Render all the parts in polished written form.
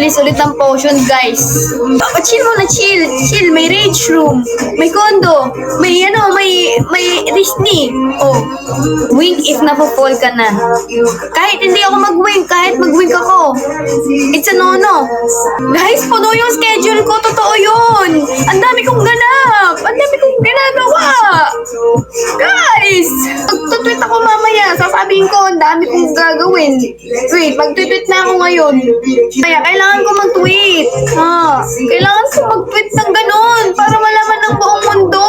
Release ulit ng potion, guys. Chill muna, chill. Chill, may rage room. May condo. May Disney. Oh, wink if napofall ka na. Kahit hindi ako mag-wink, kahit mag-wink ako. It's a no-no. Guys, puno yung schedule ko. Totoo yun. Ang dami kong ganap. Ang dami kong ginagawa. Guys, mag-tweet ako mamaya. Sasabihin ko, ang dami kong gagawin. Wait, mag-tweet na ako ngayon. Kaya kailangan ko mag-tweet. Kailangan ko mag-tweet ng ganun para malaman ng buong mundo.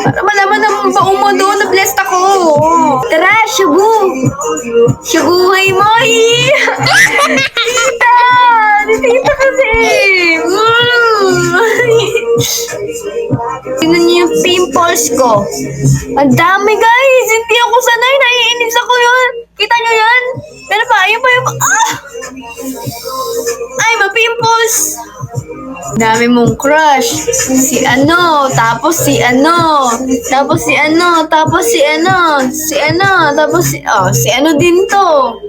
Para malaman ng buong mundo na blessed ako. Tara, shabu. Shabuhay mo, Tita! Tita kasi. Tingnan niyo yung pimples ko. Ang dami, guys. Hindi ako sanay. Naiinis ako yun. Kita niyo yan? Pero pa, ayun pa yung... Ay, ma-pimples. Dami mong crush. Si ano, tapos si ano. Tapos si ano, tapos si ano. Si ano, tapos si ano din to.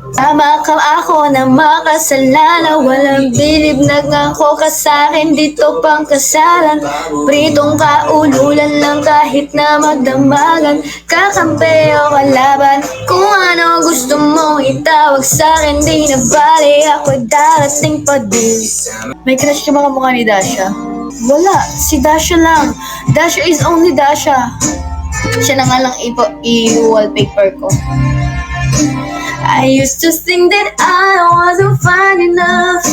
Tama ka ako na makasalanan. Walang bilib na ngako ka sa'kin. Dito pang kasalan. Pritong kaululan lang kahit na magdamagan. Kakampi o kalaban. Kung ano gusto mong itawag sa'kin, di na bali ako darating pa din. May crush ka ba kamukha ni Dasha? Wala, si Dasha lang. Dasha is only Dasha. Siya na nga lang i-wallpaper ko. I used to think that I wasn't fine enough.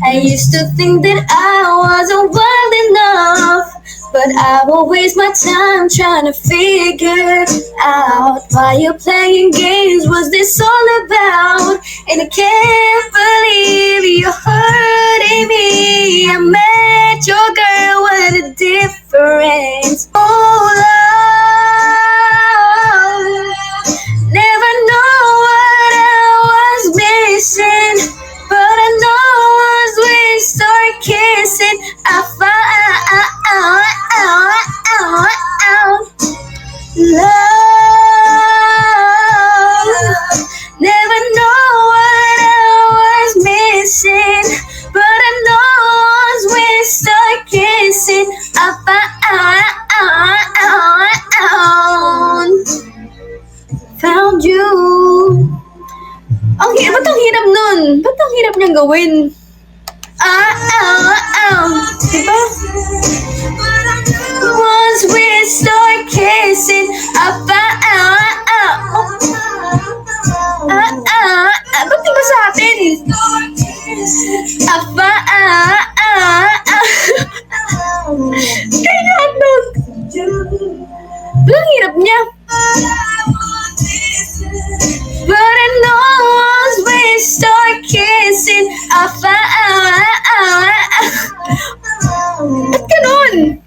I used to think that I wasn't wild enough. But I will waste my time trying to figure out why you're playing games. Was this all about? And I can't believe you're hurting me. I met your girl, what a difference. Oh, love, never know what I was missing, but I know once we start kissing, I found love. Never know what I was missing, but I know once we start kissing, I found you. Ba't ang hirap nun? Ba't ang hirap niyang gawin? Diba? Once we start kissing, ba't diba sa atin? Kaya hotdog. Ba't ang hirap niya? But I know once we start kissing, ba't ganun?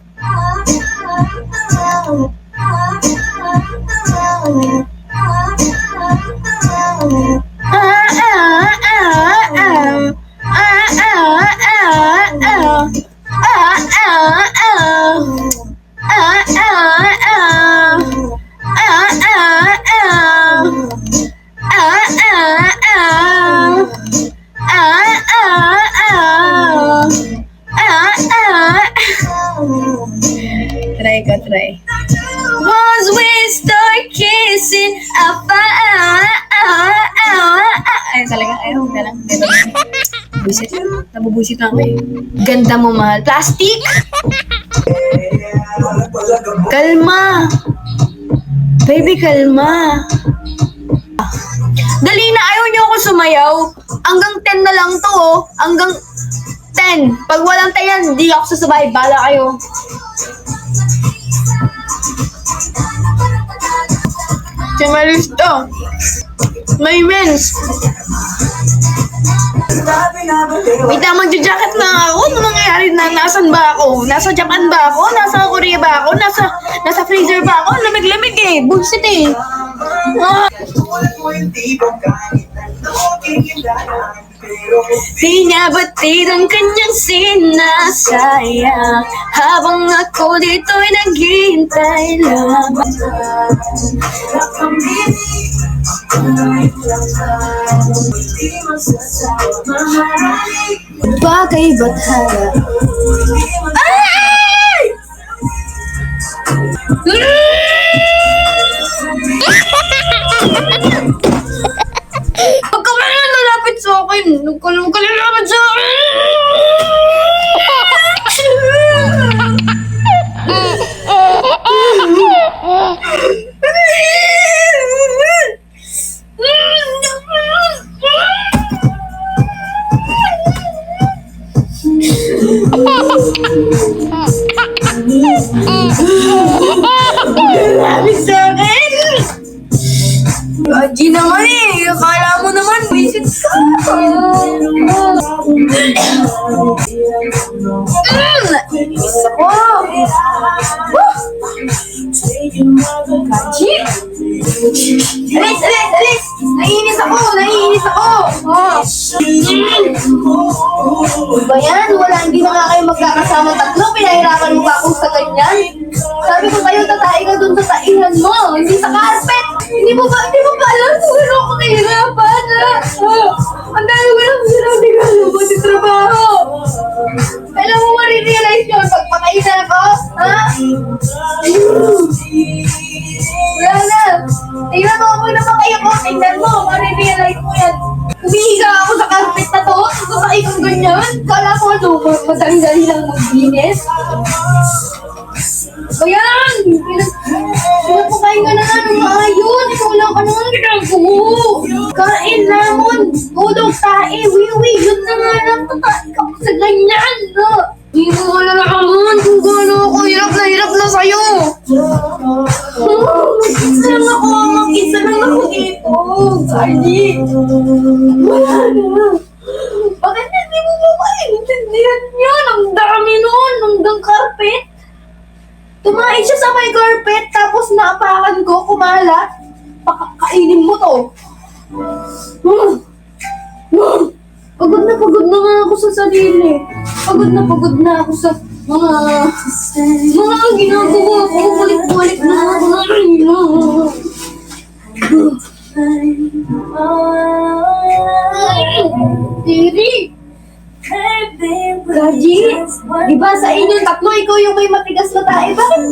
Try. Once we start kissing, ay, talaga, ayaw, na lang. Busit. Nabubusit lang ako eh. Ganda mo, mahal. Plastic! Kalma! Baby, kalma! Dali na, ayaw niyo ako sumayaw. Hanggang 10 na lang to, oh. Hanggang 10. Pag walang 10 yan, di ako sasabay. Bala kayo. Si Maristo. May mens. Wait na, magja-jacket na ako. Ano nangyayari na? Nasaan ba ako? Nasa Japan ba ako? Nasa Korea ba ako? Nasa freezer ba ako? Lamig-lamig eh. Bullshit eh. Di niya batid ang kanyang sinasayang habang ako dito'y naghihintay lamang. Bagay bathala. Ay! Huwag ka na lalapit sa akin. Huwag ka na lalapit sa akin. Lalapit sa akin. Gaji naman eh. Akala mo naman, visit ka. Nainis ako. Gaji? Alis! Naiinis ako! Ba yan? Hindi na nga kayo magkakasama tatlo. Pinahirapan mo ba akong sa ganyan? Sabi ko kayo, tatain ka dun sa taihan mo. Hindi sa carpet. Hindi mo ba alam kung ano ako nahihirapan? Ang dami ko lang sinabi ko sa trabaho. Alam mo, marirealize yun pag patay na ako? Ha? Wala na. Tingnan mo ako na patay ako. Tingnan mo, marirealize mo yan. Umihiga ako sa carpet na to. Patay kang ganyan. Kala ko ano, madali-dali lang maglinis. Ayan! Pinapakain ka na nga ng maayos. Ikaw lang ka naman ginagawa. Kain lamon. Tulog tae. Wiwi. Yun na nga lang. Tatain ka pa sa ganyan. Hindi mo malalaman kung gano'n ako. Hirap na sa'yo. Mag-isa lang ako dito. Gani. Wala na. Bakit hindi mo ba maintindihan yan? Ang dami nun. Hanggang carpet. Tumain siya sa may carpet, tapos naapakan ko, kumalat. Pakakainin mo to. Pagod na nga ako sa sarili. Pagod na ako sa mga ginagawa ko. Balik na ako na rin. Tiri! Gaji, diba sa inyong tatlo, ikaw yung may matigas na tae? Bakit?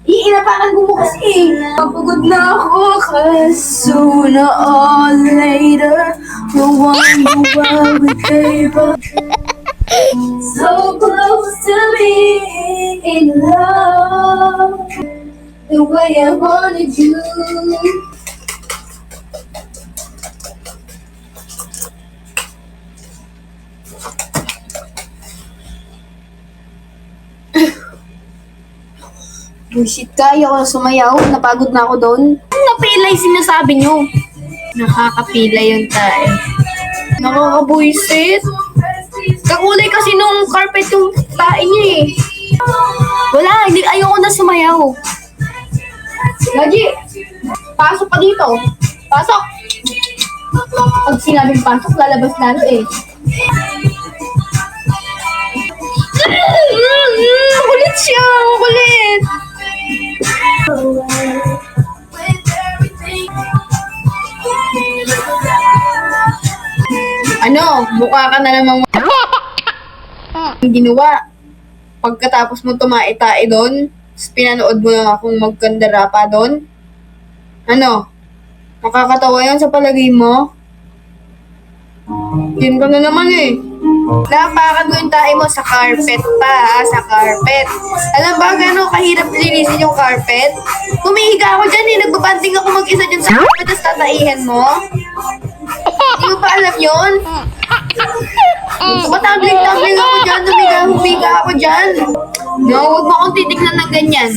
Iinapakan mo kasi. Pagod na ako, cause sooner or later, we'll wonder why we gave up. So close to being in love, the way I wanted you. Bullshit ka, ayaw na sumayaw. Napagod na ako doon. Napilay sinasabi nyo. Nakakapilay yung tayo. Nakakabuisit. Kakulay kasi nung carpet yung tae niya eh. Wala, ayoko na sumayaw. Gaji, pasok pa dito. Pasok. Pag sinabing pasok, lalabas lalo eh. Kulit siya, kulit. Ano, mukha ka na namang ginawa. Pagkatapos mo tumae-tae doon, pinanood mo lang akong magkandara pa doon. Ano, nakakatawa yan sa palagay mo? Yun ka na naman eh. Napakan mo yung tae mo sa carpet pa, sa carpet. Alam ba gano'ng kahirap linisin yung carpet? Humihiga ako dyan eh, nagbabanting ako mag-isa dyan sa carpet, tapos tataihan mo. Hindi mo pa alam yun? Matambling-tambling ako dyan, humiga ako dyan. No, huwag mo akong titignan ng ganyan.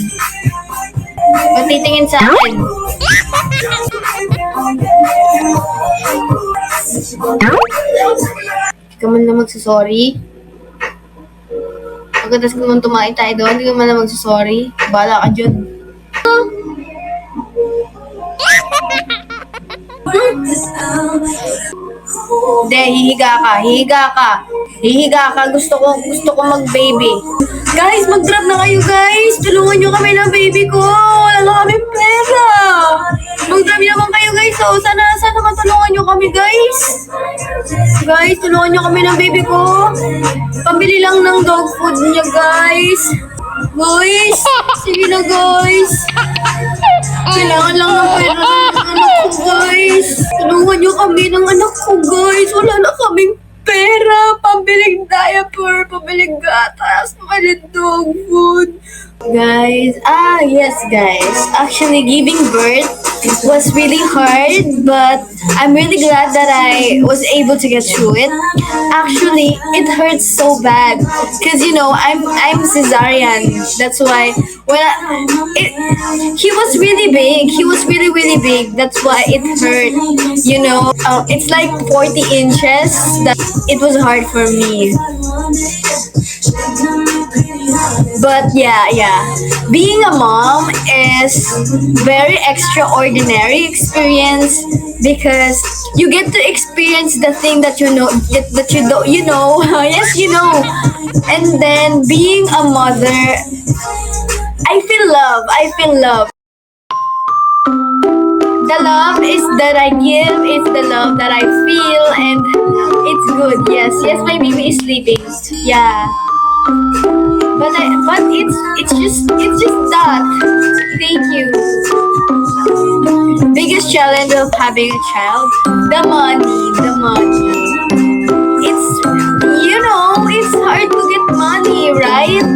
Huwag titingin sa akin. Hindi ka man na magsasorry. Pagkatas ko naman tumain tayo doon, hindi ka man na magsasorry. Bahala ka dyan. Hindi, hihiga ka, gusto ko mag-baby. Guys, mag-drop na kayo guys, tulungan nyo kami ng baby ko, wala na kami pera. Mag-drop naman kayo guys, oh. Sana matulungan nyo kami guys. Guys, tulungan nyo kami ng baby ko. Pambili lang ng dog food niya guys. Guys, sige na guys. Kailangan lang ng pera ng anak ko guys. Tulungan nyo kami ng anak ko guys. Wala na kaming pera. Pambiling diaper, pambiling gatas, pambiling dog food. Guys, yes guys. Actually, giving birth was really hard, but I'm really glad that I was able to get through it. Actually, it hurts so bad because I'm cesarean. That's why he was really big. He was really big. That's why it hurt. It's like 40 inches. That it was hard for me. But yeah, being a mom is very extraordinary experience because you get to experience the thing that you know that you don't yes, and then being a mother, I feel love. The love is that I give, it's the love that I feel, and it's good. Yes, my baby is sleeping. Yeah. But it's just that. Thank you. Biggest challenge of having a child, the money. It's hard to get money, right?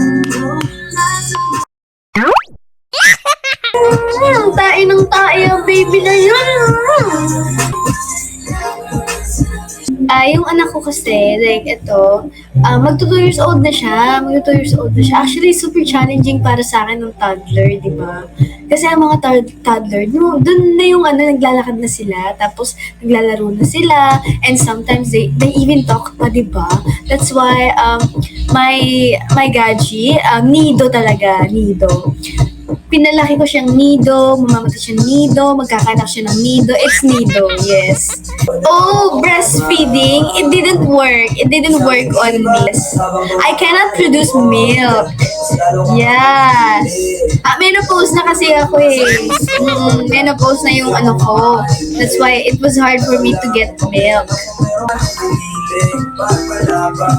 Tae ng tae ang baby na yun. Yung anak ko kasi, like, ito, magto 2 years old na siya. Actually, super challenging para sa akin ng toddler, di ba? Kasi ang mga toddler, dun na yung naglalakad na sila, tapos naglalaro na sila, and sometimes they even talk pa, di ba? That's why, my gaji, nido talaga, nido. Pinalaki ko siyang nido, mamamatay siyang nido, magkakanak siya ng nido. It's nido, yes. Oh, breastfeeding, it didn't work. It didn't work on me. I cannot produce milk. Yes. Menopause na kasi ako eh. Menopause na yung ko. That's why it was hard for me to get milk.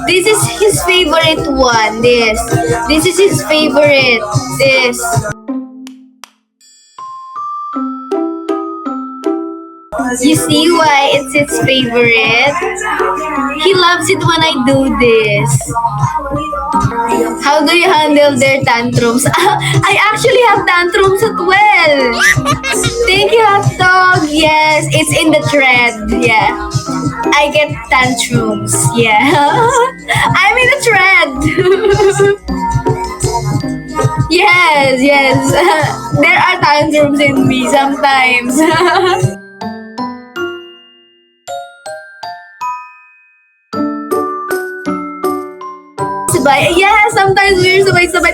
This is his favorite one, this. This is his favorite, this. You see why it's his favorite? He loves it when I do this. How do you handle their tantrums? I actually have tantrums as well. Thank you, hot dog. Yes, it's in the thread. Yeah. I get tantrums. Yeah. I'm in the thread. Yes. There are tantrums in me sometimes. Yeah, sometimes we're sabay-sabay.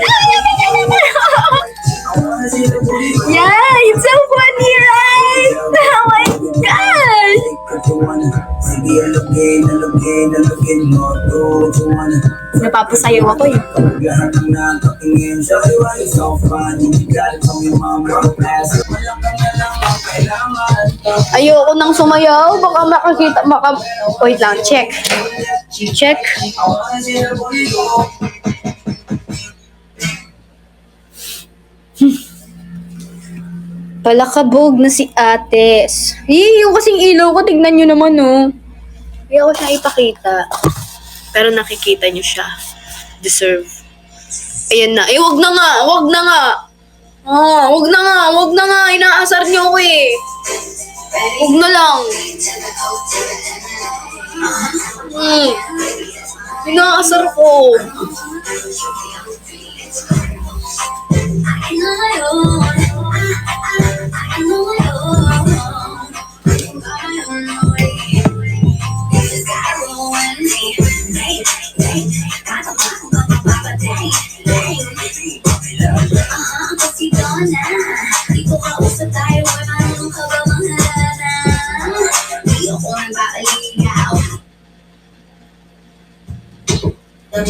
Yeah, it's so funny, right? Oh my gosh! Napapasayaw ako eh. Ayoko nang sumayaw. Baka wait lang, check. Palakabog na si Ates. Yung kasing ilaw ko, tignan nyo naman, oh. Hindi ako siya ipakita. Pero nakikita nyo siya. Deserve. Ayan na. Wag na nga. Wag na nga. Inaasar nyo ako eh. Wag na lang. Inaasar ko. Pag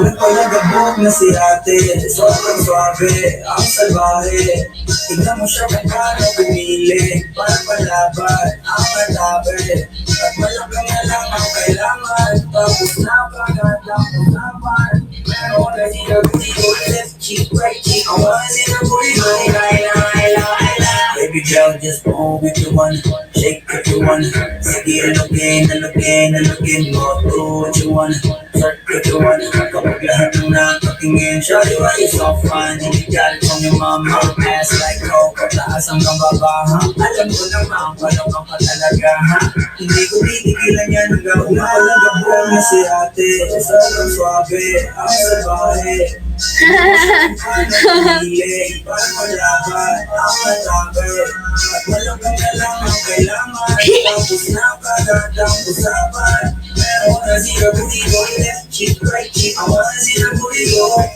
nagpalagabok na si ate, sobrang swabe, ang salbahe. Tignan mo siya kung paano pumili, para palaban ang matabi. At malakang na lang ang kailangan, tapos na pagkat ang usapan. Meron na siya booty ko, left cheek, right cheek, ang wala siya booty ko, baby girl, just move if you want, shake if you want. Sige, alugin mo, do what you want. Start if you want, kapag lahat ng nakatingin. Shawty, why you so fine? Hindi got it from your mama. Ass like coke, taas hanggang baba, ha? Alam ko naman, walang ka talaga, ha? Hindi ko titigilan yan hanggang umalagabong na si ate. Sobrang swabe, ang salbahe. Pili, para malaban ang matabi. At malakang na lang ang kailangan, tapos na kagad ang usapan. Meron na siya booty ko, left cheek, right cheek, ang wala siya booty ko.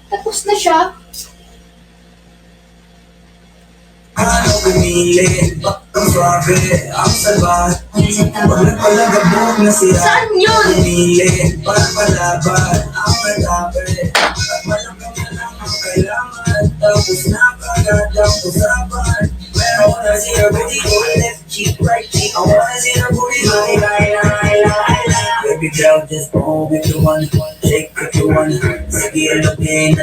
Tapos na siya. Ano pumili, ang swabe, ang salbahe. Pag nagpalagabok na siya, Saan yun? pumili, para palaban ang matabi. At malakang na lang ang kailangan, tapos na kagad ang usapan. Meron na siya booty ko, left cheek, right cheek, ang wala siya booty ko. Baby girl, just move if you want, shake if you want. Sige, alugin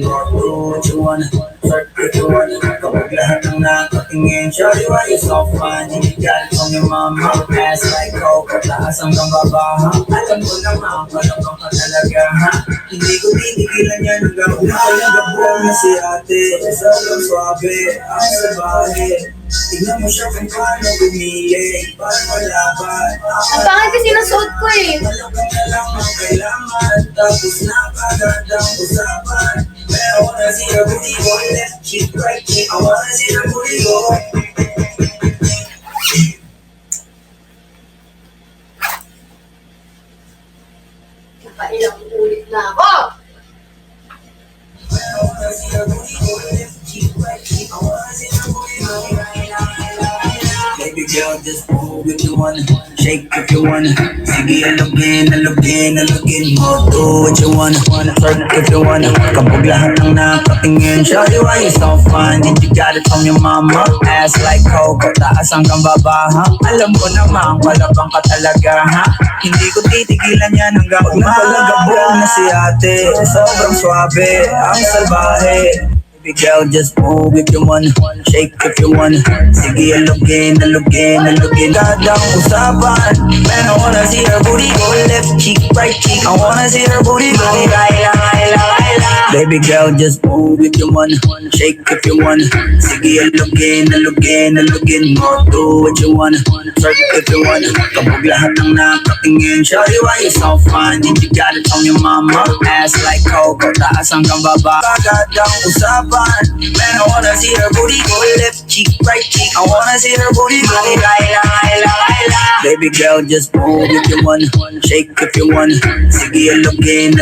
mo, do what you want. Start if you want, kapag lahat ng nakatingin. Shawty, why you so fine? Hindi got it from your mama. Ass like coke, taas hanggang baba, ha? Alam ko naman, walang ka talaga, ha? Hindi ko titigilan yan hanggang umalagabong na si ate. Sobrang swabe, ang salbahe. Tignan mo siya kung paano bumili, para malaban Ang pangit kasi ng suot ko eh. malakang na lang ang kailangan, tapos na kagad ang usapan. Meron na siya booty ko, left cheek, right cheek, ang wala siya booty ko. Nakailang ulit na ako. Meron na siya booty ko, left cheek, right cheek, ang wala siya booty ko. Baby girl, just move if you want, shake if you want. Sige, alugin mo, do what you want. Twerk if you want, kapag lahat ng nakatingin. Shawty, why you so fine? Did you got it from your mama? Ass like coke, taas hanggang baba, ha? Alam ko naman, palabang ka talaga, ha? Hindi ko titigilan yan hanggang umalagabong na si ate. Sobrang swabe, ang salbahe. Baby girl, just move if you want, shake if you want. Sige, alugin kadang usapan. Man, I wanna see her booty go left cheek, right cheek, I wanna see her booty go. Baby girl, just move if you want, shake if you want. Sige, alugin mo, do what you want. Twerk if you want, kapag lahat ng nakatingin. Shawty, why you so fine? Did you got it from your mama? Ass like coke, taas hanggang baba. Kagad ang usapan. Man, I wanna see her booty go left cheek, right cheek, I wanna see her booty go. Baby girl, just move if you want, shake if you want. Sige, alugin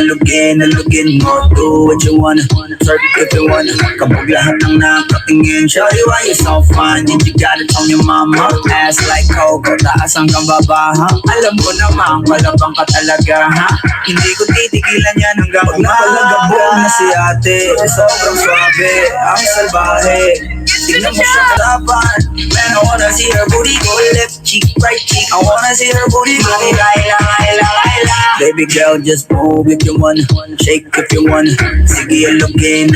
mo, do what you want. Twerk if you want, kapag lahat ng nakatingin. Shawty, why you so fine? Did you got it from your mama? Ass like coke, taas hanggang baba, ha? Alam ko naman, palabang ka talaga, ha? Hindi ko titigilan yan hanggang umalagabong na si ate. Sobrang swabe, ang salbahe. Tignan mo sa harapan. Man, I wanna see her booty go left cheek, right cheek, I wanna see her booty go. Baby girl, just move if you want, shake if you want. Sige, alugin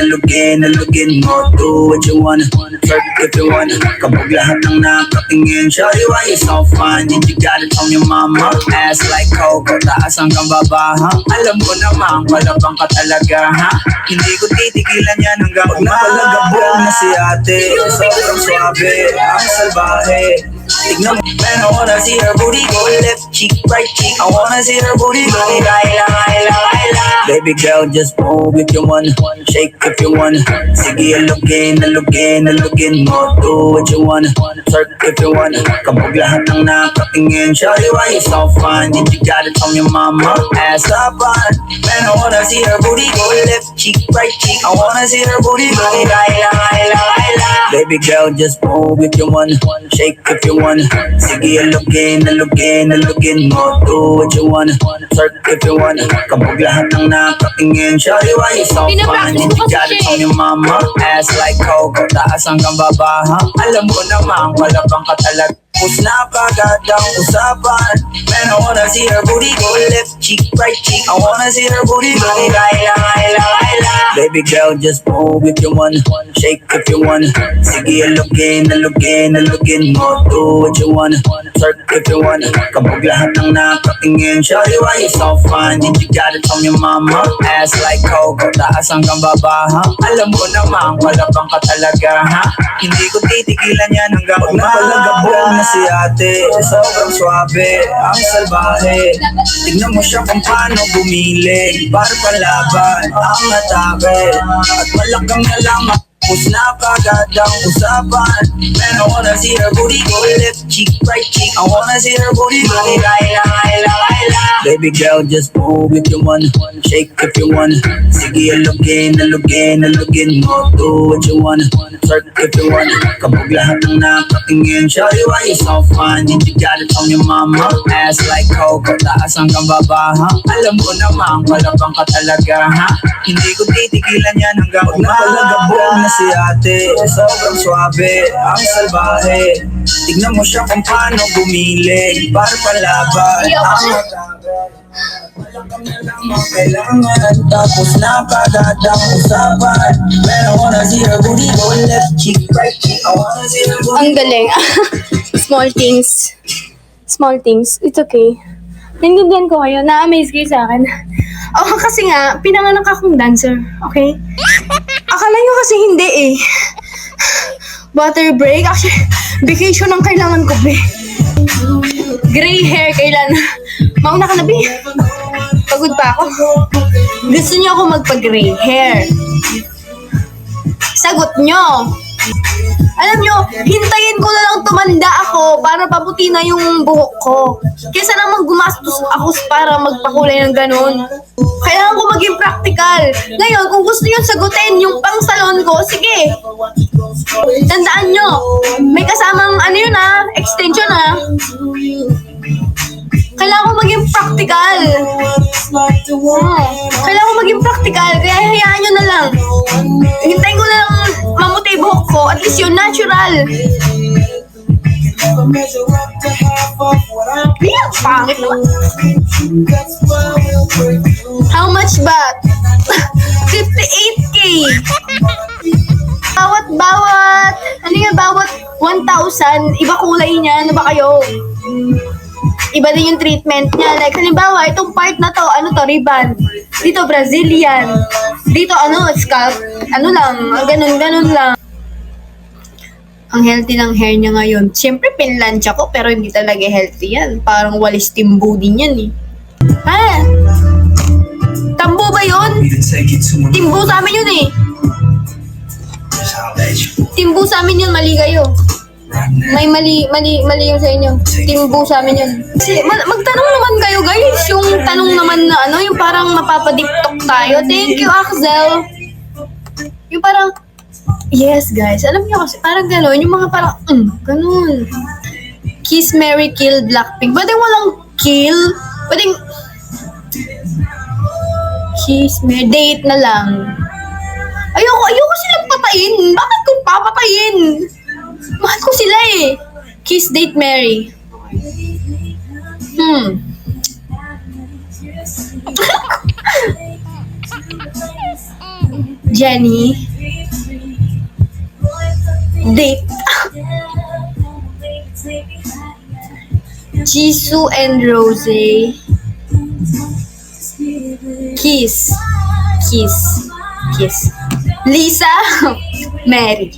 mo, do what you want. Twerk if you want, kapag lahat ng nakatingin. Shawty, why you so fine? Did you got it from your mama? Ass like coke, taas hanggang baba, ha? Alam ko naman, palabang ka talaga, ha? Hindi ko titigilan yan hanggang umalagabong na si ate. Sobrang swabe, ang salbahe. Tignan mo, man, I wanna see her booty go left cheek, right cheek, I wanna see her booty go. Baby girl, just move if you want. Shake if you want. Sige, alugin mo. Do what you want. Twerk if you want. Kapag lahat ng nakatingin, shawty, why you so fine? Did you got it from your mama? Ass up on. Man, I wanna see her booty go left cheek, right cheek. I wanna see her booty go ila. Baby girl, just move if you want. Shake if you want. Sige, alugin mo. Do what you want. Twerk if you want. Kapag lahat ng nakatingin, shawty, why you so fine? Pinapractice Did ko you got kasi it from your mama? Ass like coco, taas hanggang baba, ha? Alam mo naman, palabang ka talaga. Pus na kagad ang usapan. Man, I wanna see her booty go left cheek, right cheek. I wanna see her booty go ila. Baby girl, just move if you want. Shake if you want. Sige, alugin mo. Do what you want. Twerk if you want. Kapag lahat ng nakatingin, shawty, why you so fine? Did you got it from your mama? Ass like coco, taas hanggang baba, ha? Alam mo naman, palabang ka talaga, ha? Hindi ko titigilan yan hanggang umaga. Na si ate, sobrang swabe, ang salbahe. Tignan mo siya kung paano bumili, para palaban ang atake. At malakang nalaman, pus na kagad ang usapan. Man, I wanna see her booty go left cheek, right cheek. I wanna see her booty go ila. Baby girl, just move if you want. Shake if you want. Sige, alugin mo. Do what you want. Twerk if you want. Kapag lahat ng nakatingin, shawty, why you so fine? Did you got it from your mama? Ass like coco, taas hanggang baba, ha? Alam mo naman, palabang ka talaga, ha? Hindi ko titigilan yan hanggang umaga. Na si ate, sobrang swabe, ang salbahe. Tignan mo siya kung paano bumili, para palaban ang atake. Kailangan tapos na kagad ang usapan. Man, I wanna see her booty go left cheek, right cheek. I wanna see her booty. Ang galing. Small things. It's okay. Naintindihan ko kayo. Na-amaze kayo sa akin. Oh, kasi nga, pinanganak akong dancer. Okay? Akala nyo kasi hindi eh. Water break. Actually, vacation ang kailangan ko, be. Gray hair kailan. Mauna ka na, be. Pagod pa ako. Gusto niyo ako magpa-gray hair. Sagot nyo. Alam nyo, hintayin ko na lang tumanda ako para paputi na yung buhok ko. Kesa naman gumastos ako para magpakulay ng ganun. Kailangan ko maging practical. Ngayon, kung gusto nyo sagutin yung pang salon ko, sige. Tandaan nyo, may kasamang extension Kailangan ko maging practical. Kailangan ko maging practical, kaya hayaan nyo na lang. Hintayin ko na lang mamutay buhok ko, at least yun, natural. Yeah, pangit naman. How much ba? 58K. Bawat, bawat 1,000, iba kulay niya, ano ba kayo? Iba din yung treatment niya. Like, halimbawa, itong part na to, ribbon. Dito, Brazilian. Dito, scalp. Ganun lang. Ang healthy ng hair niya ngayon. Siyempre, pinlansya ko, pero hindi talaga healthy yan. Parang walis timbo din yan eh. Ha? Tambo ba yun? Timbo sa amin yun eh. Timbo sa amin yun, mali kayo. May mali yung sa inyo. Timbo sa amin yun. Kasi, magtanong naman kayo guys. Yung tanong naman na yung parang mapapadiktok tayo. Thank you, Axel. Yung parang, yes guys. Alam niyo kasi, parang gano'n. Yung mga parang, gano'n. Kiss, Mary, Kill, Blackpink. Pwede walang kill. Pwedeng, kiss, Mary, date na lang. Ayoko silang patayin. Bakit kung papatayin? Mahal ko sila eh. Kiss, date, marry. Jenny. Date. Jisoo and Rose. Kiss. Lisa. Mary.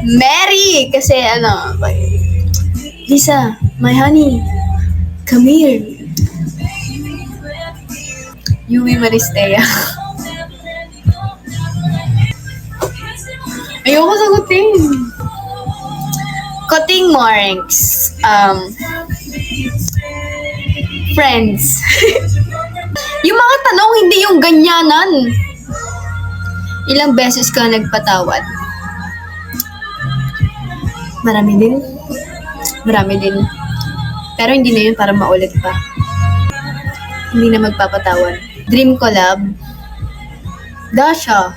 Mary! Kasi Lisa, my honey, come here. Yumi Maristea. Ayoko sagutin. Koting Morenx. Friends. Yung mga tanong, hindi yung ganyanan. Ilang beses ka nagpatawad? Marami din. Marami din. Pero hindi na yun para maulit pa. Hindi na magpapatawad. Dream collab? Dasha.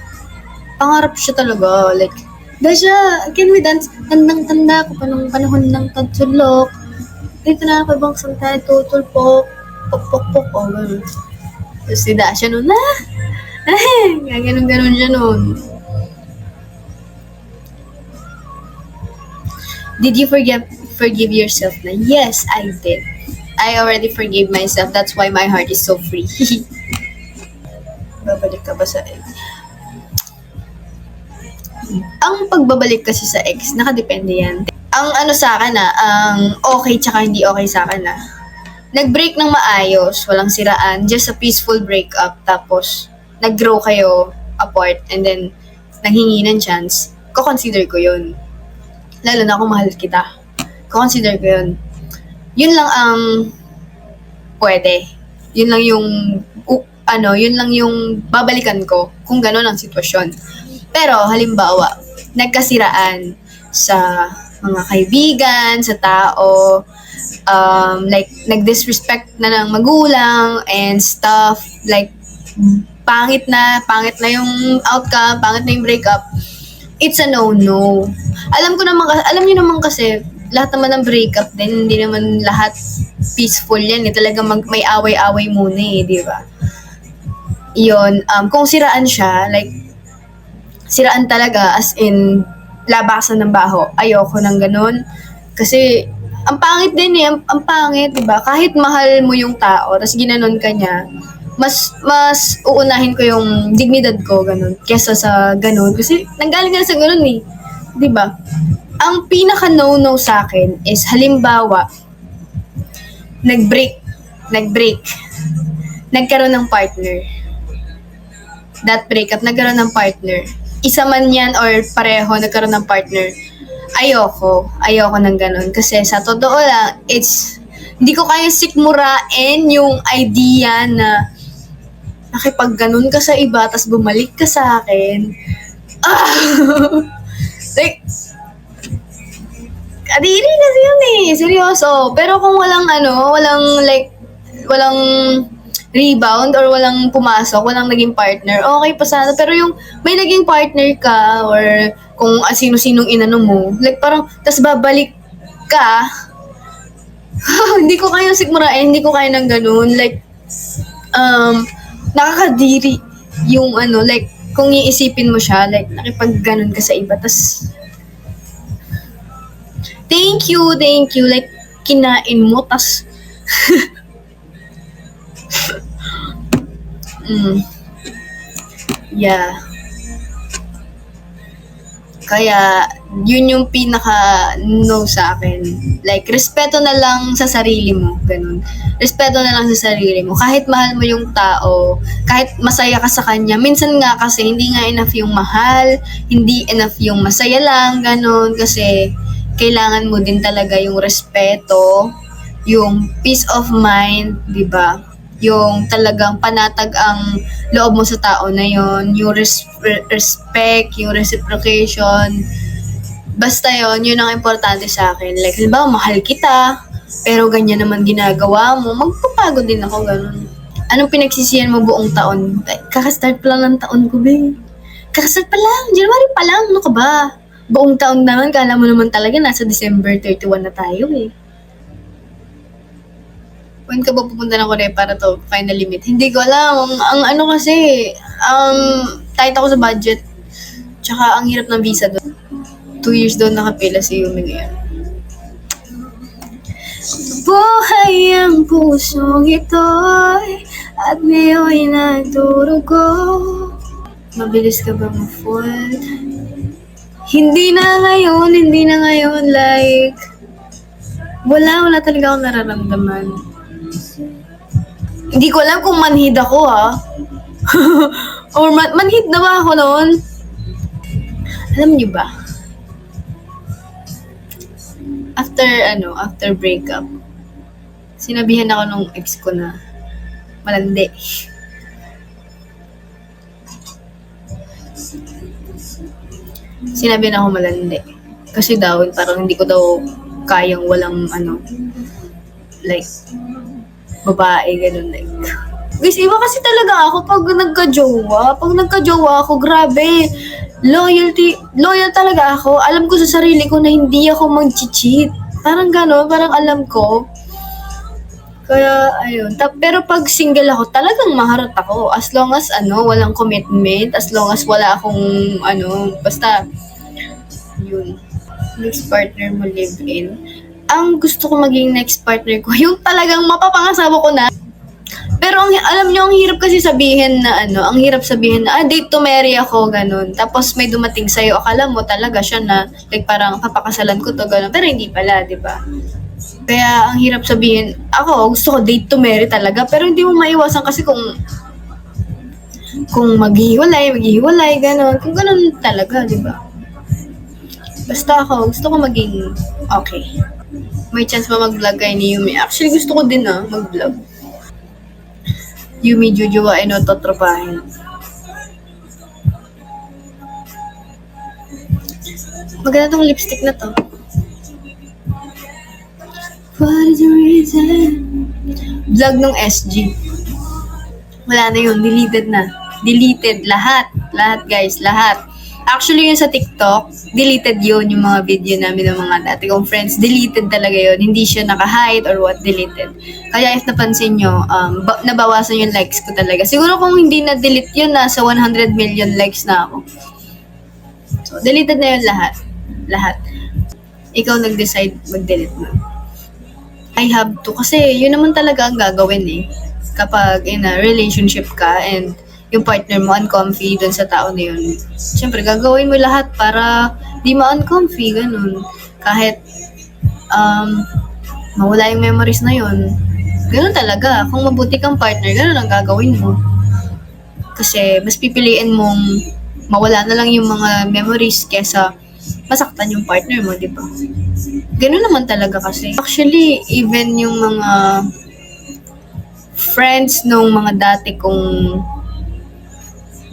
Pangarap siya talaga. Like, Dasha, can we dance? Tandang-tanda ko pa nung panahon ng tagsulok. Dito na pabangsang tayo, tutulpok. Pok-pok-pok. Oh, ganun. Tapos si Dasha nun, ganun-ganun siya nun. Did you forgive yourself na? Yes, I did. I already forgave myself. That's why my heart is so free. Babalik ka ba sa ex? Ang pagbabalik kasi sa ex, nakadepende yan. Ang ano sa akin ang okay tsaka hindi okay sa akin nag-break ng maayos, walang siraan, just a peaceful breakup, tapos nag-grow kayo apart, and then nanghingi ng chance, ko-consider ko yun. Lalo na kung mahal kita. Ko-consider ko yun. Yun lang ang pwede. Yun lang yung, yun lang yung babalikan ko kung gano'n ang sitwasyon. Pero, halimbawa, nagkasiraan sa mga kaibigan, sa tao, like, nag-disrespect na ng magulang and stuff, like, pangit na yung outcome, pangit na yung breakup, it's a no-no. Alam niyo naman kasi, lahat naman ng breakup din, hindi naman lahat peaceful yan. Talagang may away-away muna di ba? Yun, kung siraan siya, like, siraan talaga, as in, labasan ng baho. Ayoko ng ganun. Kasi, ang pangit din ang pangit, di ba? Kahit mahal mo yung tao, tapos ginanon ka niya, mas uunahin ko yung dignidad ko, ganun, kesa sa ganun. Kasi, nanggaling na sa ganun di ba? Ang pinaka no-no sa akin is, halimbawa, nag-break, nagkaroon ng partner. That breakup, nagkaroon ng partner. Isa man yan or pareho, nagkaroon ng partner. Ayoko ng ganun. Kasi sa totoo lang, hindi ko kaya sikmurain yung idea na nakipag ganun ka sa iba, tas bumalik ka sa akin. Like, kadiri kasi yun seryoso. Pero kung walang rebound or walang pumasok, walang naging partner, okay pa sana. Pero yung may naging partner ka or kung sino-sinong inano mo, like parang, tas babalik ka, hindi ko kaya sigmurain, hindi ko kaya ng ganun. Like, nakakadiri yung like, kung iisipin mo siya, like, nakipag ganun ka sa iba, tas, thank you, like, kinain mo, tas, yeah. Kaya, yun yung pinaka-no sa akin. Like, respeto na lang sa sarili mo. Ganun. Respeto na lang sa sarili mo. Kahit mahal mo yung tao, kahit masaya ka sa kanya, minsan nga kasi hindi nga enough yung mahal, hindi enough yung masaya lang, ganun. Kasi, kailangan mo din talaga yung respeto, yung peace of mind, di ba? Yung talagang panatag ang loob mo sa tao na yon, yung respect, yung reciprocation. Basta yun ang importante sa akin. Like, halimbawa, mahal kita, pero ganyan naman ginagawa mo, magpapagod din ako, ganun. Anong pinagsisiyan mo buong taon? Kakastart pa lang ng taon ko, babe. Kakastart pa lang, January pa lang, ano ka ba? Buong taon naman, kala mo naman talaga, nasa December 31 na tayo When ka ba pupunta ng Korea para to final limit? Hindi ko alam. Ang ano kasi, tight ako sa budget. Tsaka ang hirap ng visa doon. 2 years doon nakapila si Yumi ngayon. Buhay ang pusong ito'y at ngayon nagdurugo. Mabilis ka ba ma-fall? Hindi na ngayon, like, wala talaga akong nararamdaman. Hindi ko alam kung manhid ako ha. Or manhid na ba ako noon? Alam niyo ba? After breakup, sinabihan ako nung ex ko na malandi. Sinabihan ako malandi. Kasi daw, parang hindi ko daw kayang walang like, babae, ganun like. Guys, iba kasi talaga ako pag nagka-jowa. Pag nagka-jowa ako, grabe. Loyal talaga ako. Alam ko sa sarili ko na hindi ako mag-cheat. Parang gano'n, parang alam ko. Kaya, ayun. Pero pag single ako, talagang maharot ako. As long as, walang commitment. As long as wala akong, basta, yun. Next partner mo live-in. Ang gusto ko maging next partner ko, yung talagang mapapangasawa ko na. Pero alam niyo, ang hirap kasi sabihin na ang hirap sabihin na, date to marry ako, ganun. Tapos may dumating sa'yo, akala mo talaga siya na, like parang papakasalan ko to, ganun. Pero hindi pala, di ba? Kaya ang hirap sabihin, ako gusto ko date to marry talaga, pero hindi mo maiwasan kasi kung maghihiwalay, ganun. Kung ganun talaga, di ba? Basta ako, gusto ko maging okay. May chance pa mag-vlog kay ni Yumi. Actually, gusto ko din mag-vlog. Yumi, Juju, ay no, totropahin. Maganda tong lipstick na to. What is the reason? Vlog nung SG. Wala na yun, deleted na. Deleted, lahat. Lahat guys, lahat. Actually, yun sa TikTok, deleted yun, yung mga video namin ng mga dati kong friends. Deleted talaga yun. Hindi siya naka-hide or what, deleted. Kaya if napansin nyo, nabawasan yung likes ko talaga. Siguro kung hindi na-delete yun, nasa 100 million likes na ako. So, deleted na yun lahat. Lahat. Ikaw nag-decide mag-delete mo. I have to. Kasi yun naman talaga ang gagawin eh. Kapag in a relationship ka and yung partner mo uncomfy dun sa tao na yun. Siyempre, gagawin mo lahat para di ma-uncomfy, ganun. Kahit mawala yung memories na yun. Ganun talaga. Kung mabuti kang partner, ganun ang gagawin mo. Kasi mas pipiliin mong mawala na lang yung mga memories kesa masaktan yung partner mo, di ba? Ganun naman talaga kasi. Actually, even yung mga friends nung mga dati kong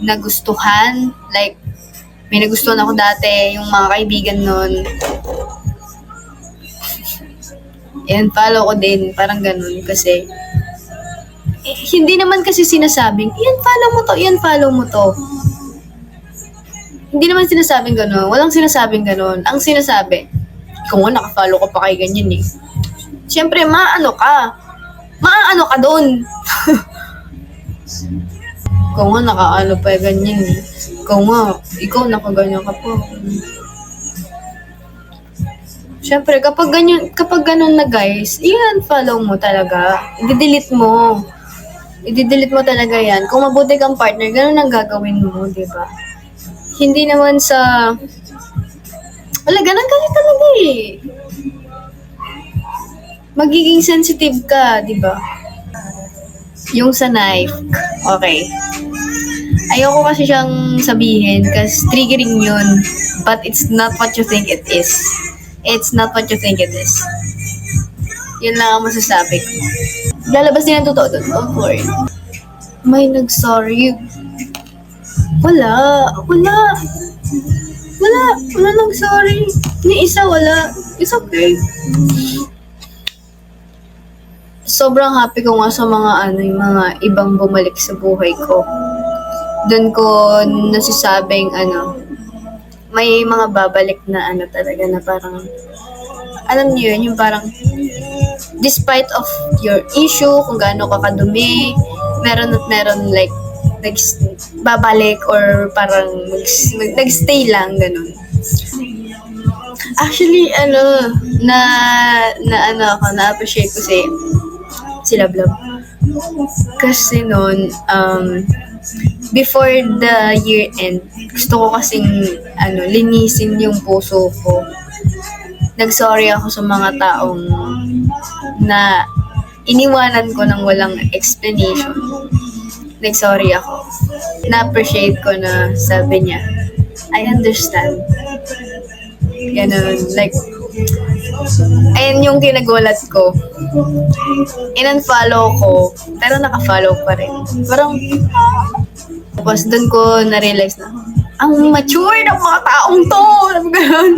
nagustuhan, like, may nagustuhan ako dati, yung mga kaibigan nun, and follow ko din, parang ganun, kasi, hindi naman kasi sinasabing, yan follow mo to. Hindi naman sinasabing ganun, walang sinasabing ganun. Ang sinasabi, kung naka-follow ka pa kay ganyan eh. Siyempre, maano ka doon. Ikaw nga nakaano pa ganyan eh. Ikaw nakaganyan ka pa. Siyempre, kapag ganun na guys, yan, follow mo talaga. I-delete mo talaga yan. Kung mabuti kang partner, ganun ang gagawin mo, di ba? Hindi naman sa... Wala, ganun kasi talaga eh. Magiging sensitive ka, di ba? Yung sa knife, okay. Ayoko kasi siyang sabihin kasi triggering yun. But it's not what you think it is. It's not what you think it is. Yun lang ang masasabi ko. Lalabas din ang totoo doon. Oh, Lord. May nag-sorry. Wala nag-sorry. Ni isa, wala. It's okay. Sobrang happy ko nga sa mga yung mga ibang bumalik sa buhay ko. Doon ko nasasabing may mga babalik na talaga na parang alam niyo yun, yung parang despite of your issue, kung gaano ka kadumi, meron like babalik or parang nagstay lang, ganun. Actually, na-appreciate ko si Love. Kasi noon, before the year end, gusto ko kasing, linisin yung puso ko. Nag-sorry ako sa mga taong na iniwanan ko ng walang explanation. Nag-sorry ako. Na-appreciate ko na sabi niya, I understand. Ganun. Like, ayun yung kinagulat ko. In-unfollow ko, pero naka-follow pa rin. Parang, tapos doon ko na-realize na, ang mature ng mga taong to. Ganun.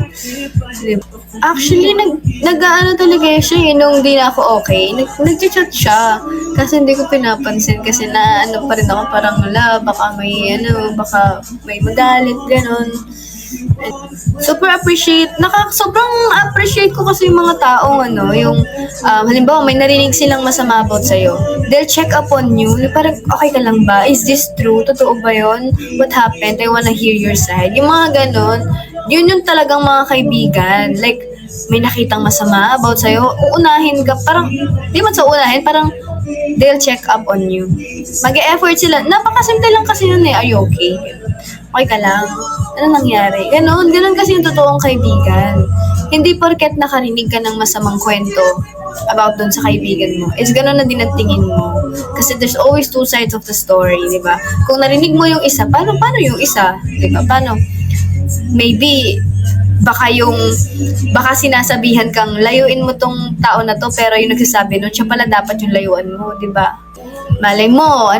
Actually, nag-ano talaga siya nung di na ako okay. Nag-chat siya. Kasi hindi ko pinapansin kasi na ano pa rin ako parang baka baka may magalit, ganun. Sobrang appreciate ko kasi yung mga taong yung halimbawa may narinig silang masama about sa'yo. They'll check up on you. Parang, okay ka lang ba? Is this true? Totoo ba yun? What happened? I wanna hear your side. Yung mga ganon, yun yung talagang mga kaibigan. Like, may nakitang masama about sa'yo, uunahin ka. Parang, di man sa unahin, parang they'll check up on you. Mag-e-effort sila. Napakasimple lang kasi yun Are you okay? Okay ka lang? Ano nangyari? Ganon kasi yung totoong kaibigan. Hindi porket nakarinig ka ng masamang kwento about dun sa kaibigan mo, is ganon na din ang tingin mo. Kasi there's always two sides of the story, di ba? Kung narinig mo yung isa, paano yung isa? Di ba? Paano? Maybe, baka sinasabihan kang layuin mo tong tao na to, pero yung nagsasabi nun, siya pala dapat yung layuan mo, di ba? Malay mo,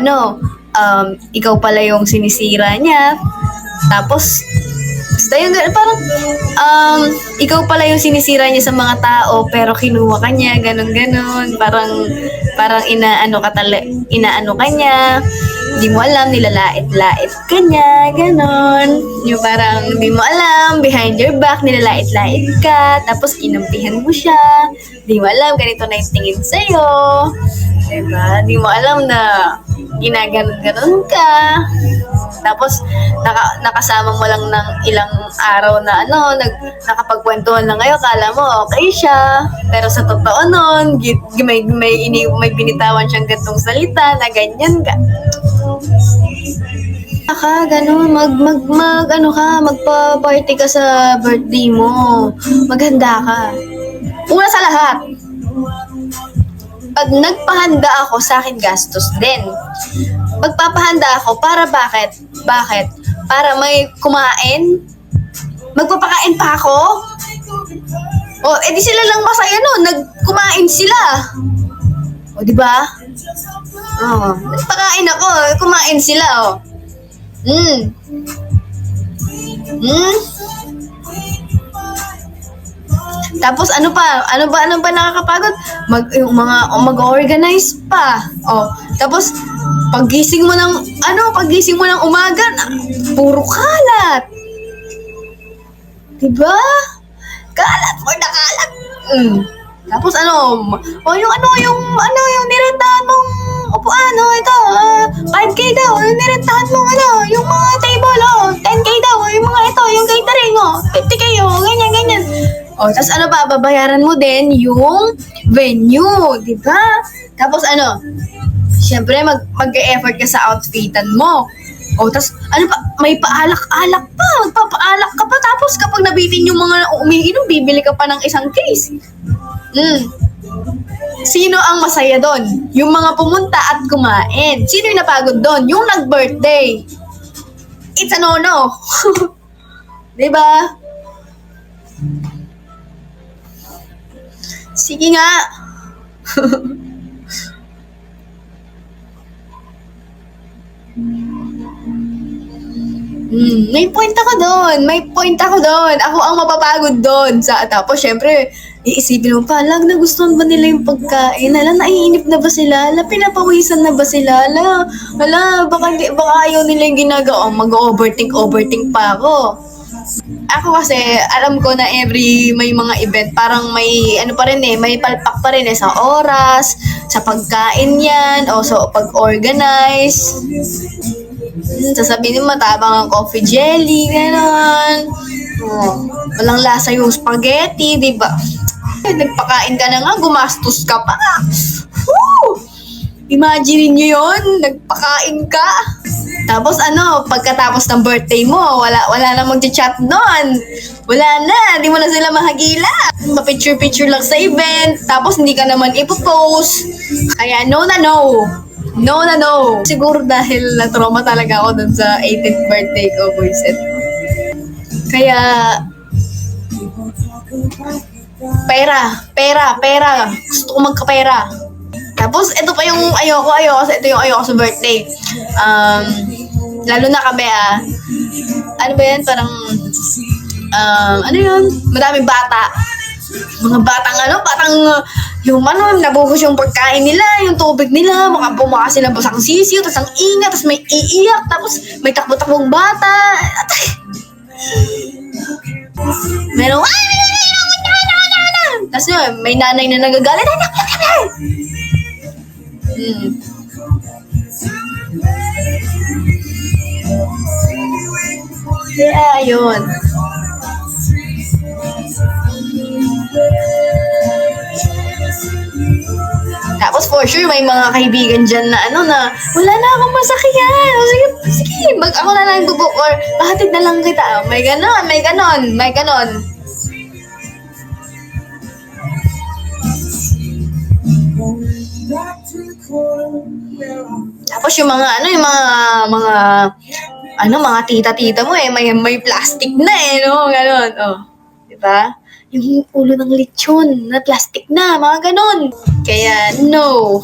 ikaw pala yung sinisira niya, tapos, basta yung parang, ikaw pala yung sinisira niya sa mga tao, pero kinuha ka niya, ganon, parang inaano ka niya, di mo alam, nilalait-lait ka niya, ganon. Yung parang, di mo alam, behind your back, nilalait-lait ka, tapos kinampihan mo siya, di mo alam, ganito na yung tingin sa'yo, diba? Di mo alam na ginaganon ka, tapos nakasama mo lang ng ilang araw na nakapagkwentuhan lang kayo, kala mo okay siya, pero sa totoo nun, may binitawan siyang gantong salita na ganyan ka. Ganun, magpa-party ka sa birthday mo. Maghanda ka. Una sa lahat, pag nagpahanda ako, sa akin gastos din. Magpapahanda ako para bakit? Para may kumain? Magpapakain pa ako? Edi sila lang masaya nun, nagkumain sila. Di ba? Nagpakain ako, kumain sila, Tapos ano pa nakakapagod? Mag-organize pa. Tapos pagising mo ng umaga, puro kalat. 'Di ba? Kalat for the kalat. Tapos yung nirentahan mong upuan, ito, 5K daw, yung nirentahan mong yung mga table, 10K daw, yung mga ito, yung catering, 50K, ganyan. Tapos babayaran mo din yung venue, di ba? Tapos syempre mag-e-effort ka sa outfitan mo. Tapos may paalak-alak pa, magpapaalak ka pa, tapos kapag nabitin yung mga umiinom, bibili ka pa ng isang case. Sino ang masaya doon? Yung mga pumunta at kumain. Sino yung napagod doon? Yung nag-birthday. It's a no-no. Di ba? Sige nga. May point ako doon. Ako ang mapapagod doon. Tapos, syempre, iisipin mo pa, nagustuhan ba nila yung pagkain? Naiinip na ba sila? Pinapawisan na ba sila? Baka ayaw nila yung ginagawa. Mag-overthink pa ako. Ako kasi, alam ko na may mga event, parang may may palpak pa rin sa oras, sa pagkain yan, o sa pag-organize. Sasabihin mo, matabang ang coffee jelly, gano'n. Walang lasa yung spaghetti, di ba? Nagpakain ka na nga, gumastos ka pa. Imagine nyo yun, nagpakain ka. Tapos pagkatapos ng birthday mo, wala na magchat doon. Wala na, di mo na sila mahagila. Ma-picture-picture lang sa event, tapos hindi ka naman ipopost. Kaya no na no. No na no. Siguro dahil na-trauma talaga ako dun sa 18th birthday ko, Boyset. Kaya, pera. Gusto ko magkapera. Tapos, ito pa yung ayoko. Ito yung ayoko sa birthday. Lalo na kami, ano ba yan? Parang, ano yun? Madaming bata. Mga batang, nabuhos yung pagkain nila, yung tubig nila, bumaka sila basang sisiyo, tapos ang ingat, tapos may iiyak, tapos may takbo-takbong bata. Meron, tapos yun, may nanay na nagagalit, Kaya, yun. Tapos for sure, may mga kaibigan dyan na wala na akong masakyan. Sige, ako na lang bubuk or pahatid na lang kita. May ganon. Tapos yung mga tita-tita mo may plastic na ganon. Diba? Yung ulo ng lechon na plastic na, mga ganon. Kaya, no.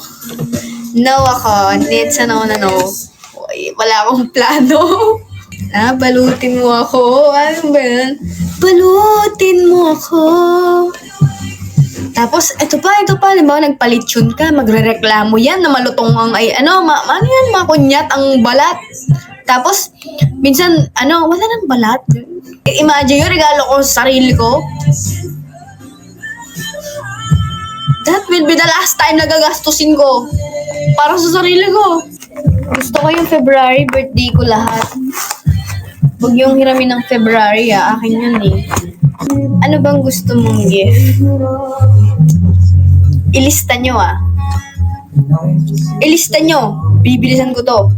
No ako. Need sa no. Wala akong plano. Balutin mo ako. Ano ba yan? Balutin mo ako. Tapos, ito pa, halimbawa, nagpalitsyon ka, magre-reklamo yan na malutong ang, makunyat ang balat. Tapos, minsan, wala nang balat. Imagine yung regalo ko sa sarili ko. That will be the last time na gagastusin ko para sa sarili ko. Gusto ko yung February, birthday ko lahat. Huwag yung hiramin ng February, akin yun Ano bang gusto mong gift? Ilista nyo, Ilista nyo. Bibilisan ko to.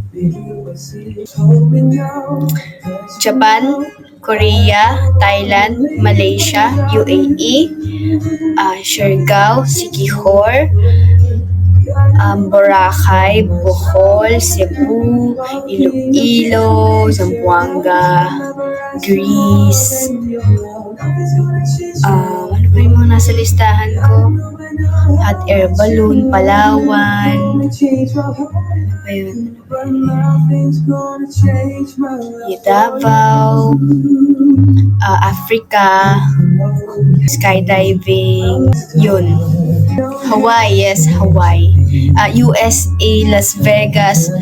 Japan, Korea, Thailand, Malaysia, UAE, Siargao, Siquijor, Boracay, Bohol, Cebu, Iloilo, Zamboanga, Greece. Ano ba yung mga nasa listahan ko? Hot air balloon, Palawan. Ano ba yun? Davao, Africa, skydiving, yun. Hawaii, yes, Hawaii. USA, Las Vegas,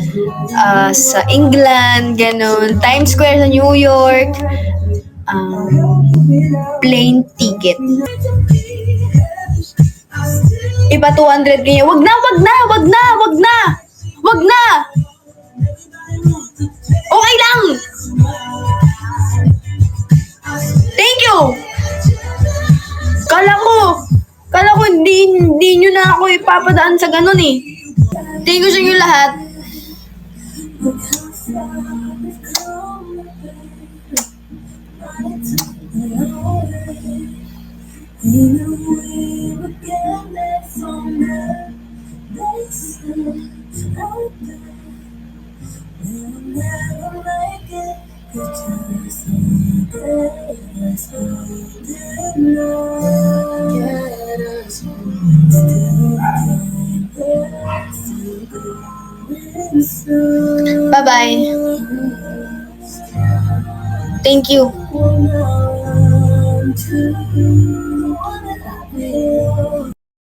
sa England, ganun. Times Square sa New York. Plane ticket. Iba 200 niya. Wag na. Okay lang. Thank you. Kala ko hindi nyo na ako ipapadaan sa ganun Thank you sa inyo lahat. Bye-bye. Thank you.